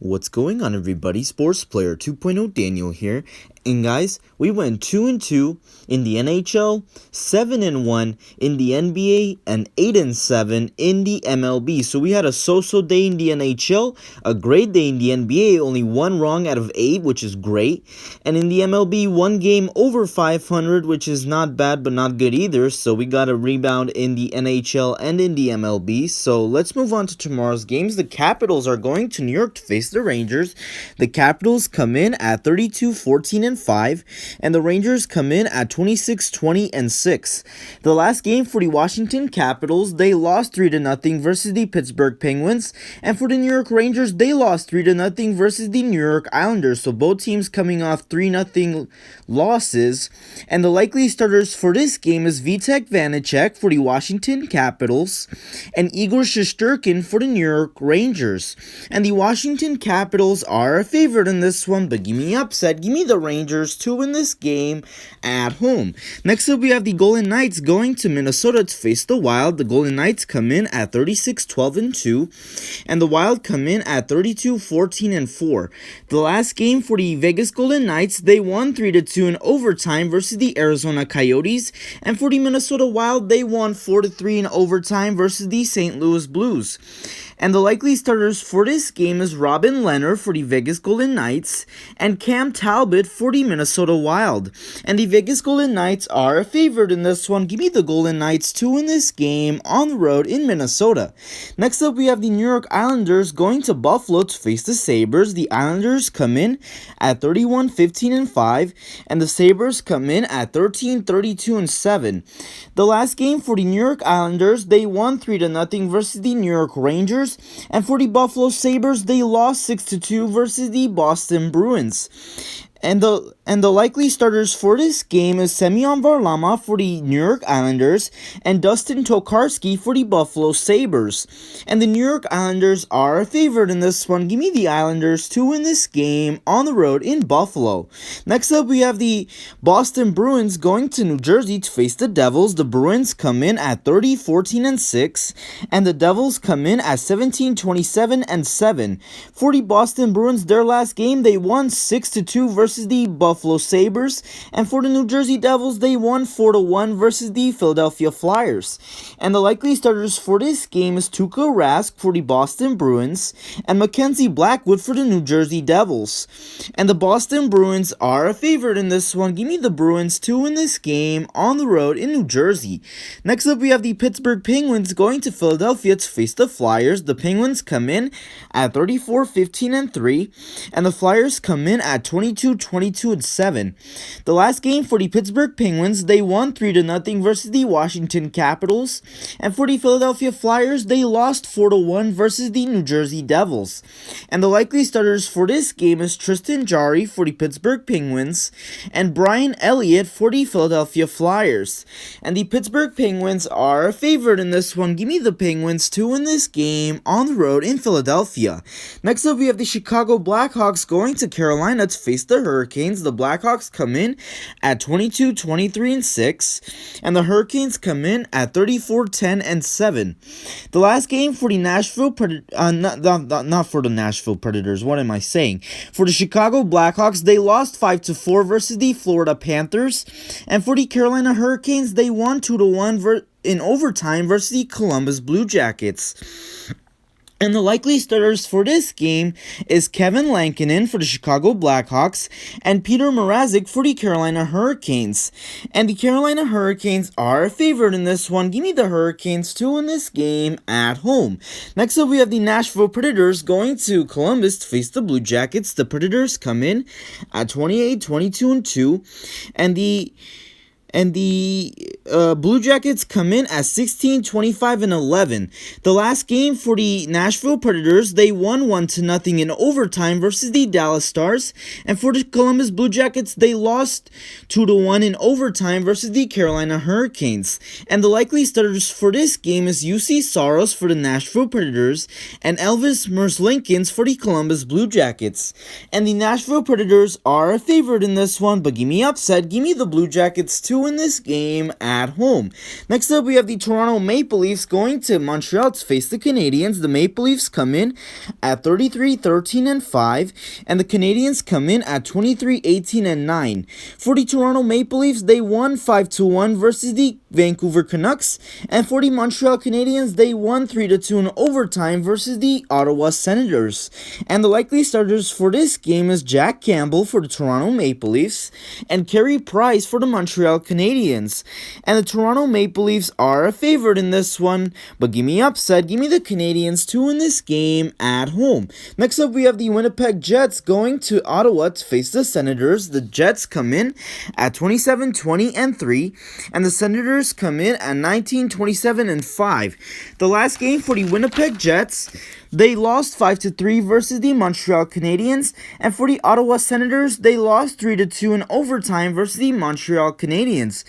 What's going on, everybody? Sports Player 2.0 Daniel here. And guys, we went 2-2 in the NHL, 7-1 in the NBA, and 8-7 in the MLB. So we had a so-so day in the NHL, a great day in the NBA, only one wrong out of 8, which is great. And in the MLB, one game over 500, which is not bad but not good either. So we got a rebound in the NHL and in the MLB. So let's move on to tomorrow's games. The Capitals are going to New York to face the Rangers. The Capitals come in at 32-14-5, and the Rangers come in at 26-20-6. The last game for the Washington Capitals, they lost 3-0 versus the Pittsburgh Penguins, and for the New York Rangers, they lost 3-0 versus the New York Islanders. So both teams coming off 3-0 losses, and the likely starters for this game is Vitek Vanacek for the Washington Capitals and Igor Shesterkin for the New York Rangers. And the Washington Capitals are a favorite in this one, but give me upset. Give me the Rangers to win this game at home. Next up, we have the Golden Knights going to Minnesota to face the Wild. The Golden Knights come in at 36-12-2, and the Wild come in at 32-14-4. The last game for the Vegas Golden Knights, they won 3-2 in overtime versus the Arizona Coyotes, and for the Minnesota Wild, they won 4-3 in overtime versus the St. Louis Blues. And the likely starters for this game is Robin Lehner for the Vegas Golden Knights and Cam Talbot for the Minnesota Wild. And the Vegas Golden Knights are a favorite in this one. Give me the Golden Knights to win this game on the road in Minnesota. Next up, we have the New York Islanders going to Buffalo to face the Sabres. The Islanders come in at 31-15-5, and the Sabres come in at 13-32-7. The last game for the New York Islanders, they won 3-0 versus the New York Rangers. And for the Buffalo Sabres, they lost 6-2 versus the Boston Bruins. And the likely starters for this game is Semyon Varlamov for the New York Islanders and Dustin Tokarski for the Buffalo Sabres. And the New York Islanders are a favorite in this one. Give me the Islanders to win this game on the road in Buffalo. Next up, we have the Boston Bruins going to New Jersey to face the Devils. The Bruins come in at 30-14-6, and the Devils come in at 17-27-7. For the Boston Bruins, their last game, they won 6-2 versus the Buffalo Sabres, and for the New Jersey Devils, they won 4-1 versus the Philadelphia Flyers. And the likely starters for this game is Tuukka Rask for the Boston Bruins and Mackenzie Blackwood for the New Jersey Devils. And the Boston Bruins are a favorite in this one. Give me the Bruins to win this game on the road in New Jersey. Next up, we have the Pittsburgh Penguins going to Philadelphia to face the Flyers. The Penguins come in at 34-15-3, and the Flyers come in at 22-7. The last game for the Pittsburgh Penguins, they won 3-0 versus the Washington Capitals, and for the Philadelphia Flyers, they lost 4-1 versus the New Jersey Devils. And the likely starters for this game is Tristan Jarry for the Pittsburgh Penguins and Brian Elliott for the Philadelphia Flyers. And the Pittsburgh Penguins are a favorite in this one. Give me the Penguins to win this game on the road in Philadelphia. Next up, we have the Chicago Blackhawks going to Carolina to face the Hurricanes. The Blackhawks come in at 22-23-6, and the Hurricanes come in at 34-10-7. The last game for the Nashville not for the Nashville Predators. What am I saying? For the Chicago Blackhawks, they lost 5-4 versus the Florida Panthers, and for the Carolina Hurricanes, they won 2-1 in overtime versus the Columbus Blue Jackets. And the likely starters for this game is Kevin Lankinen for the Chicago Blackhawks and Peter Mrazek for the Carolina Hurricanes. And the Carolina Hurricanes are a favorite in this one. Give me the Hurricanes to win this game at home. Next up, we have the Nashville Predators going to Columbus to face the Blue Jackets. The Predators come in at 28-22-2, and the Blue Jackets come in at 16-25-11. The last game for the Nashville Predators, they won 1-0 in overtime versus the Dallas Stars. And for the Columbus Blue Jackets, they lost 2-1 in overtime versus the Carolina Hurricanes. And the likely starters for this game is UC Saros for the Nashville Predators and Elvis Merzlikins for the Columbus Blue Jackets. And the Nashville Predators are a favorite in this one, but give me upset. Give me the Blue Jackets to 2 in this game at home. Next up, we have the Toronto Maple Leafs going to Montreal to face the Canadiens. The Maple Leafs come in at 33-13-5, and the Canadiens come in at 23-18-9. For the Toronto Maple Leafs, they won 5-1 versus the Vancouver Canucks, and for the Montreal Canadiens, they won 3-2 in overtime versus the Ottawa Senators. And the likely starters for this game is Jack Campbell for the Toronto Maple Leafs and Carey Price for the Montreal Canadiens. And the Toronto Maple Leafs are a favorite in this one, but give me upset, give me the Canadiens to win this game at home. Next up, we have the Winnipeg Jets going to Ottawa to face the Senators. The Jets come in at 27-20-3, and the Senators come in at 19-27-5. The last game for the Winnipeg Jets, they lost 5-3 versus the Montreal Canadiens, and for the Ottawa Senators, they lost 3-2 in overtime versus the Montreal Canadiens.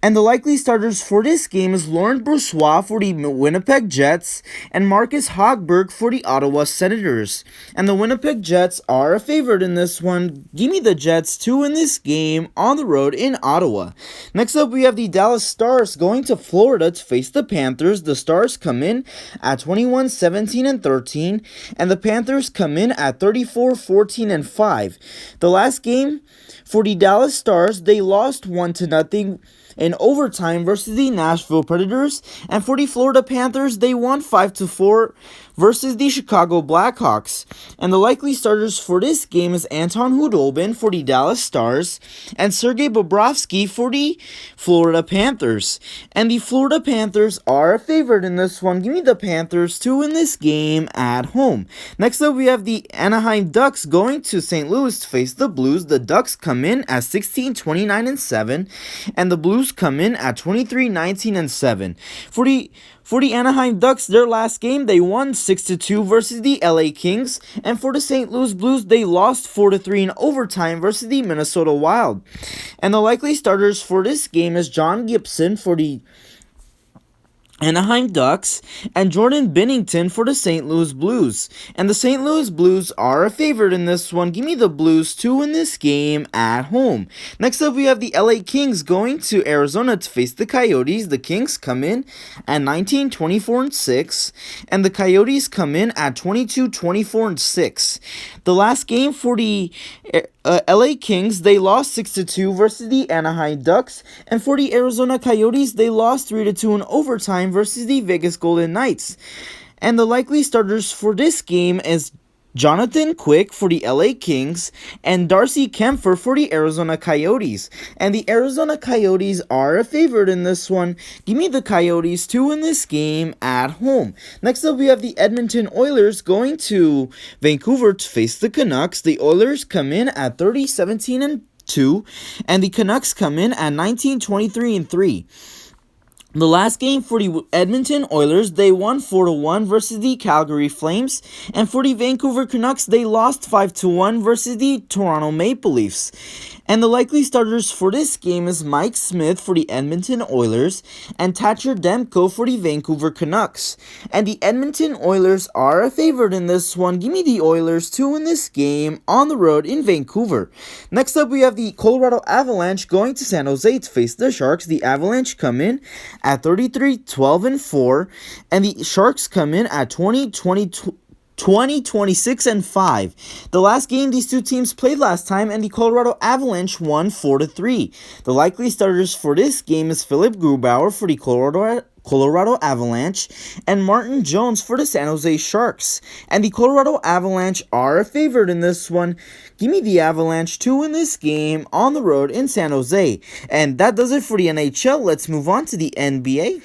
And the likely starters for this game is Laurent Brossoit for the Winnipeg Jets and Marcus Hogberg for the Ottawa Senators. And the Winnipeg Jets are a favorite in this one. Give me the Jets to win this game on the road in Ottawa. Next up, we have the Dallas Stars going to Florida to face the Panthers. The Stars come in at 21-17-13, and the Panthers come in at 34-14-5. The last game for the Dallas Stars, they lost 1-0 in overtime versus the Nashville Predators, and for the Florida Panthers, they won 5-4 versus the Chicago Blackhawks. And the likely starters for this game is Anton Khudobin for the Dallas Stars and Sergei Bobrovsky for the Florida Panthers. And the Florida Panthers are a favorite in this one. Give me the Panthers to win this game at home. Next up, we have the Anaheim Ducks going to St. Louis to face the Blues. The Ducks come in at 16-29-7, and the Blues come in at 23-19-7. For the Anaheim Ducks, their last game, they won 6-2 versus the LA Kings, and for the St. Louis Blues, they lost 4-3 in overtime versus the Minnesota Wild. And the likely starters for this game is John Gibson for the Anaheim Ducks and Jordan Binnington for the St. Louis Blues. And the St. Louis Blues are a favorite in this one. Give me the Blues to win this game at home. Next up, we have the LA Kings going to Arizona to face the Coyotes. The Kings come in at 19-24-6, and the Coyotes come in at 22-24-6. The last game for the LA Kings, they lost 6-2 versus the Anaheim Ducks, and for the Arizona Coyotes, they lost 3-2 in overtime versus the Vegas Golden Knights. And the likely starters for this game is Jonathan Quick for the LA Kings and Darcy Kempfer for the Arizona Coyotes. And the Arizona Coyotes are a favorite in this one. Give me the Coyotes to win this game at home. Next up, we have the Edmonton Oilers going to Vancouver to face the Canucks. The Oilers come in at 30-17-2, and the Canucks come in at 19-23-3. The last game for the Edmonton Oilers, they won 4-1 versus the Calgary Flames, and for the Vancouver Canucks, they lost 5-1 versus the Toronto Maple Leafs. And the likely starters for this game is Mike Smith for the Edmonton Oilers and Thatcher Demko for the Vancouver Canucks. And the Edmonton Oilers are a favorite in this one. Give me the Oilers to win this game on the road in Vancouver. Next up, we have the Colorado Avalanche going to San Jose to face the Sharks. The Avalanche come in at 33-12-4, and the Sharks come in at 20-26-5. The last game these two teams played last time, and the Colorado Avalanche won 4-3. The likely starters for this game is Philip Grubauer for the Colorado Avalanche and Martin Jones for the San Jose Sharks. And the Colorado Avalanche are a favorite in this one. Give me the Avalanche to win this game on the road in San Jose. And that does it for the NHL. Let's move on to the NBA.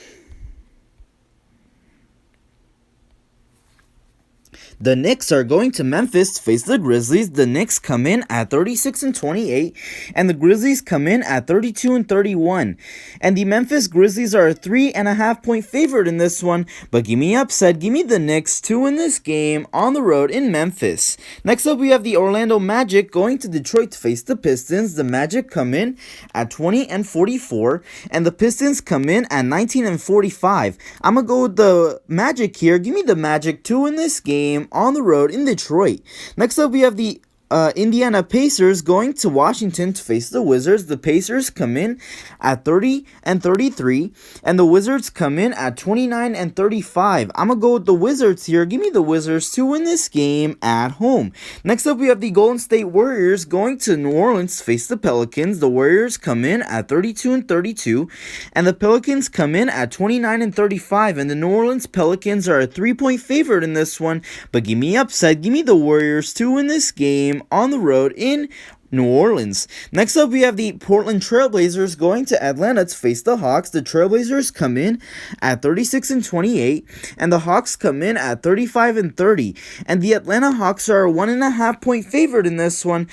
The Knicks are going to Memphis to face the Grizzlies. The Knicks come in at 36-28, and the Grizzlies come in at 32-31. And the Memphis Grizzlies are a 3.5-point favorite in this one, but give me upset. Give me the Knicks to win this game on the road in Memphis. Next up, we have the Orlando Magic going to Detroit to face the Pistons. The Magic come in at 20-44, and the Pistons come in at 19-45. I'm going to go with the Magic here. Give me the Magic to win this game on the road in Detroit. Next up, we have the Indiana Pacers going to Washington to face the Wizards. The Pacers come in at 30-33, and the Wizards come in at 29-35. I'm going to go with the Wizards here. Give me the Wizards to win this game at home. Next up, we have the Golden State Warriors going to New Orleans to face the Pelicans. The Warriors come in at 32-32, and the Pelicans come in at 29-35, and the New Orleans Pelicans are a 3-point favorite in this one, but give me upset. Give me the Warriors to win this game on the road in New Orleans. Next up, we have the Portland Trailblazers going to Atlanta to face the Hawks. The Trailblazers come in at 36-28, and the Hawks come in at 35-30. And the Atlanta Hawks are a 1.5-point favorite in this one.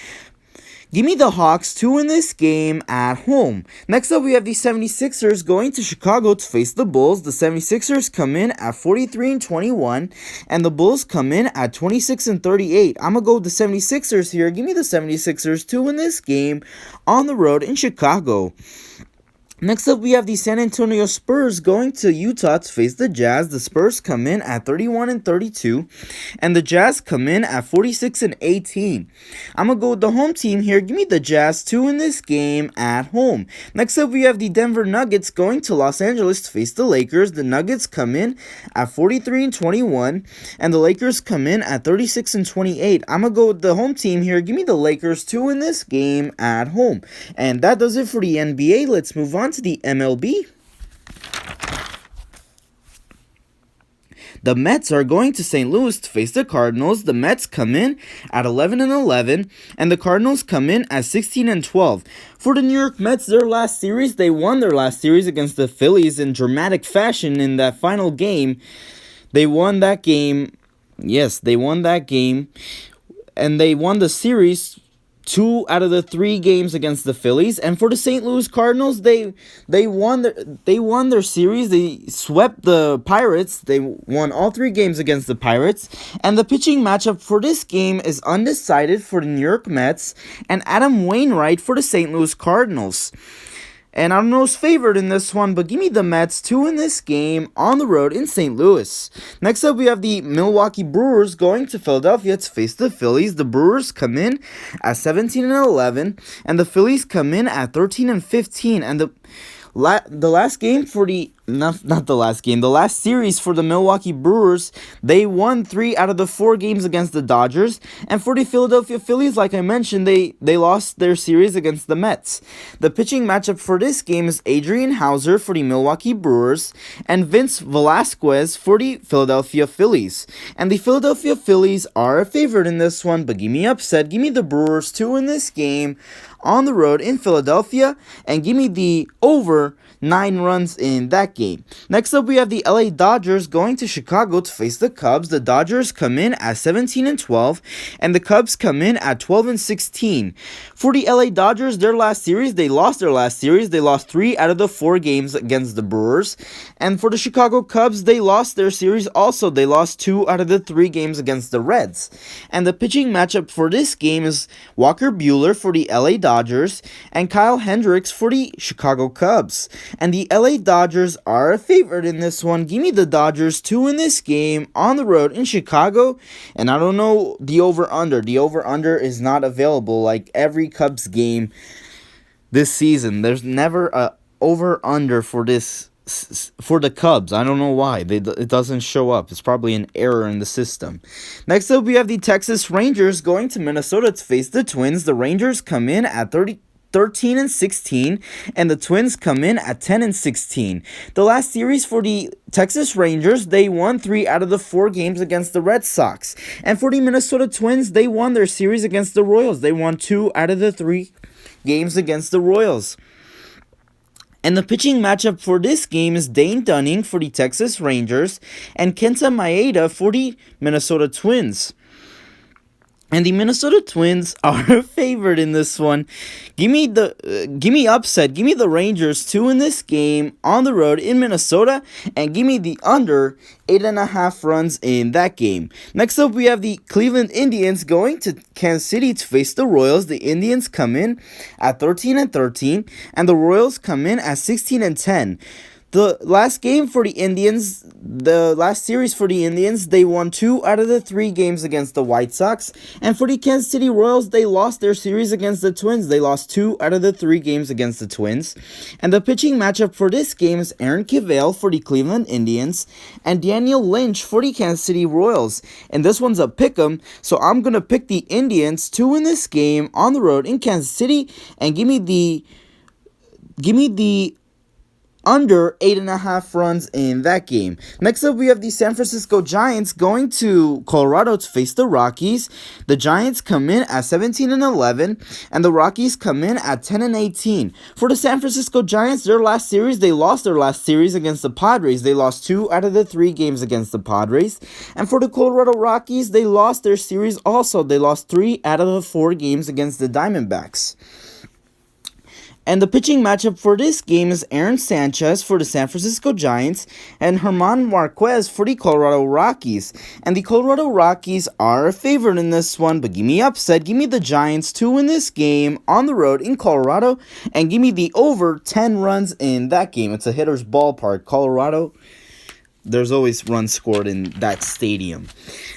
Give me the Hawks to win this game at home. Next up, we have the 76ers going to Chicago to face the Bulls. The 76ers come in at 43-21, and the Bulls come in at 26-38. I'm going to go with the 76ers here. Give me the 76ers to win this game on the road in Chicago. Next up, we have the San Antonio Spurs going to Utah to face the Jazz. The Spurs come in at 31-32, and the Jazz come in at 46-18. I'm going to go with the home team here. Give me the Jazz to win this game at home. Next up, we have the Denver Nuggets going to Los Angeles to face the Lakers. The Nuggets come in at 43-21, and the Lakers come in at 36-28. I'm going to go with the home team here. Give me the Lakers to win this game at home. And that does it for the NBA. Let's move on to the MLB. The Mets are going to St. Louis to face the Cardinals. The Mets come in at 11-11, and the Cardinals come in at 16-12. For the New York Mets, they won their last series against the Phillies in dramatic fashion in that final game. They won that game. Yes, they won that game, and they won the series 2 out of the 3 games against the Phillies. And for the St. Louis Cardinals, they won their series. They swept the Pirates. They won all 3 games against the Pirates. And the pitching matchup for this game is undecided for the New York Mets and Adam Wainwright for the St. Louis Cardinals. And I don't know who's favored in this one, but give me the Mets to win this game on the road in St. Louis. Next up, we have the Milwaukee Brewers going to Philadelphia to face the Phillies. The Brewers come in at 17-11, and the Phillies come in at 13-15. And the last game for the the last series for the Milwaukee Brewers, they won 3 out of the 4 games against the Dodgers. And for the Philadelphia Phillies, like I mentioned, they lost their series against the Mets. The pitching matchup for this game is Adrian Hauser for the Milwaukee Brewers and Vince Velasquez for the Philadelphia Phillies. And the Philadelphia Phillies are a favorite in this one, but give me upset. Give me the Brewers to win this game on the road in Philadelphia, and give me the over 9 runs in that game. Next up, we have the LA Dodgers going to Chicago to face the Cubs. The Dodgers come in at 17-12, and the Cubs come in at 12-16. For the LA Dodgers, they lost their last series. They lost 3 out of the 4 games against the Brewers. And for the Chicago Cubs, they lost their series also. They lost 2 out of the 3 games against the Reds. And the pitching matchup for this game is Walker Buehler for the LA Dodgers and Kyle Hendricks for the Chicago Cubs. And the LA Dodgers are a favorite in this one. Give me the Dodgers to win this game on the road in Chicago. And I don't know the over-under. The over-under is not available like every Cubs game this season. There's never a over-under for the Cubs. I don't know why. It doesn't show up. It's probably an error in the system. Next up, we have the Texas Rangers going to Minnesota to face the Twins. The Rangers come in at 13-16, and the Twins come in at 10-16. The last series for the Texas Rangers, they won 3 out of the 4 games against the Red Sox. And for the Minnesota Twins, they won their series against the Royals. They won 2 out of the 3 games against the Royals. And the pitching matchup for this game is Dane Dunning for the Texas Rangers and Kenta Maeda for the Minnesota Twins. And the Minnesota Twins are a favorite in this one. Give me upset. Give me the Rangers to win this game on the road in Minnesota, and give me the under 8.5 runs in that game. Next up, we have the Cleveland Indians going to Kansas City to face the Royals. The Indians come in at 13-13, and the Royals come in at 16-10. The last game for the Indians, the last series for the Indians, they won 2 out of the 3 games against the White Sox. And for the Kansas City Royals, they lost their series against the Twins. They lost 2 out of the 3 games against the Twins. And the pitching matchup for this game is Aaron Cavale for the Cleveland Indians and Daniel Lynch for the Kansas City Royals. And this one's a pick'em, so I'm going to pick the Indians to win this game on the road in Kansas City and give me the under 8.5 runs in that game. Next up, we have the San Francisco Giants going to Colorado to face the Rockies. The Giants come in at 17-11, and the Rockies come in at 10-18. For the San Francisco Giants, they lost their last series against the Padres. They lost 2 out of the 3 games against the Padres. And for the Colorado Rockies, they lost their series also. They lost 3 out of the 4 games against the Diamondbacks. And the pitching matchup for this game is Aaron Sanchez for the San Francisco Giants and German Marquez for the Colorado Rockies. And the Colorado Rockies are a favorite in this one, but give me upset. Give me the Giants to win this game on the road in Colorado, and give me the over 10 runs in that game. It's a hitter's ballpark, Colorado. There's always runs scored in that stadium.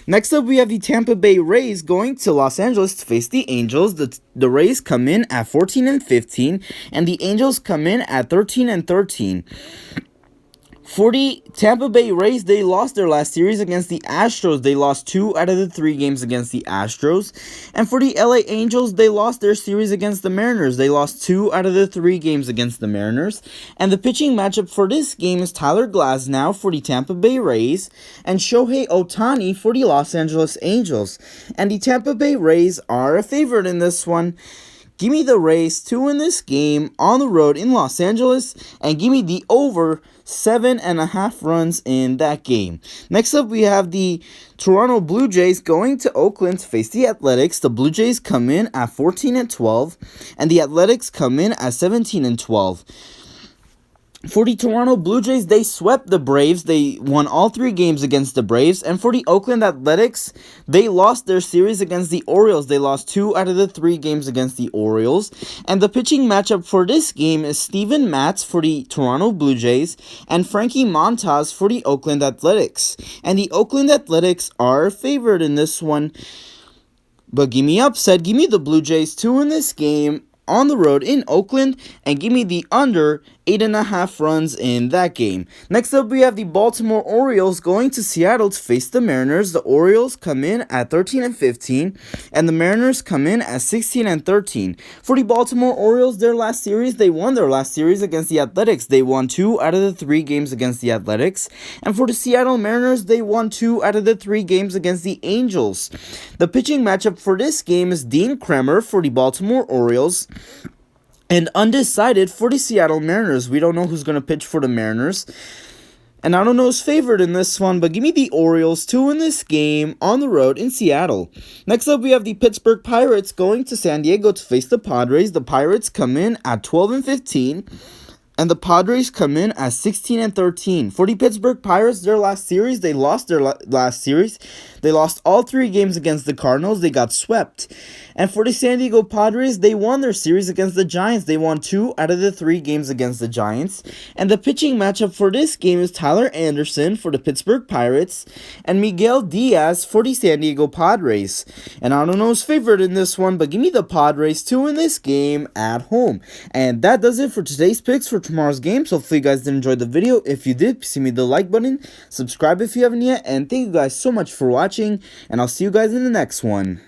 Next up, we have the Tampa Bay Rays going to Los Angeles to face the Angels. The Rays come in at 14-15, and the Angels come in at 13-13. For the Tampa Bay Rays, they lost their last series against the Astros. They lost 2 out of the 3 games against the Astros. And for the LA Angels, they lost their series against the Mariners. They lost 2 out of the 3 games against the Mariners. And the pitching matchup for this game is Tyler Glasnow for the Tampa Bay Rays and Shohei Ohtani for the Los Angeles Angels. And the Tampa Bay Rays are a favorite in this one. Give me the Rays to win this game on the road in Los Angeles, and give me the over 7.5 runs in that game. Next up, we have the Toronto Blue Jays going to Oakland to face the Athletics. The Blue Jays come in at 14-12, and the Athletics come in at 17-12. For the Toronto Blue Jays, they swept the Braves. They won all 3 games against the Braves. And for the Oakland Athletics, they lost their series against the Orioles. They lost 2 out of the 3 games against the Orioles. And the pitching matchup for this game is Steven Matz for the Toronto Blue Jays and Frankie Montas for the Oakland Athletics. And the Oakland Athletics are favored in this one. But give me upset. Give me the Blue Jays to win this game on the road in Oakland, and give me the under 8.5 runs in that game. Next up, we have the Baltimore Orioles going to Seattle to face the Mariners. The Orioles come in at 13-15, and the Mariners come in at 16-13. For the Baltimore Orioles, they won their last series against the Athletics. They won 2 out of the 3 games against the Athletics. And for the Seattle Mariners, they won 2 out of the 3 games against the Angels. The pitching matchup for this game is Dean Kremer for the Baltimore Orioles and undecided for the Seattle Mariners. We don't know who's going to pitch for the Mariners. And I don't know who's favored in this one, but give me the Orioles to win this game on the road in Seattle. Next up, we have the Pittsburgh Pirates going to San Diego to face the Padres. The Pirates come in at 12-15. And the Padres come in at 16-13. For the Pittsburgh Pirates, they lost their last series. They lost all 3 games against the Cardinals. They got swept. And for the San Diego Padres, they won their series against the Giants. They won 2 out of the 3 games against the Giants. And the pitching matchup for this game is Tyler Anderson for the Pittsburgh Pirates and Miguel Diaz for the San Diego Padres. And I don't know who's favored in this one, but give me the Padres to win this game at home. And that does it for today's picks for tomorrow's games. Hopefully you guys did enjoy the video. If you did, please hit me the like button, subscribe if you haven't yet, and thank you guys so much for watching, and I'll see you guys in the next one.